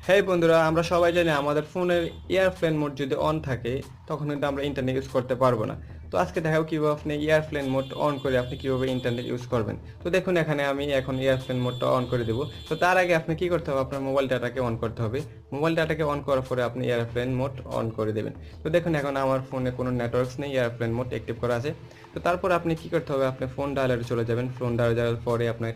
হ্যাঁ বন্ধুরা, আমরা সবাই জানি আমাদের ফোনের এয়ারপ্লেন মোড যদি অন থাকে তখন কিন্তু আমরা ইন্টারনেট ইউজ করতে পারবো না। তো আজকে দেখাবো কিভাবে আপনি এয়ারপ্লেন মোড অন করে আপনি কিভাবে ইন্টারনেট ইউজ করবেন। তো দেখুন এখানে আমি এখন এয়ারপ্লেন মোডটা অন করে দেবো। তো তার আগে আপনি কি করতে হবে, আপনার মোবাইল ডাটাকে অন করতে হবে। মোবাইল ডাটাকে অন করার পরে আপনি এয়ারপ্লেন মোড অন করে দেবেন। তো দেখুন এখন আমার ফোনে কোনো নেটওয়ার্কস নেই, এয়ারপ্লেন মোড অ্যাক্টিভ করা আছে। তো তারপর আপনি কি করতে হবে, আপনি ফোন ডায়ালারে চলে যাবেন। ফোন ডায়ালার যাওয়ার পরে আপনার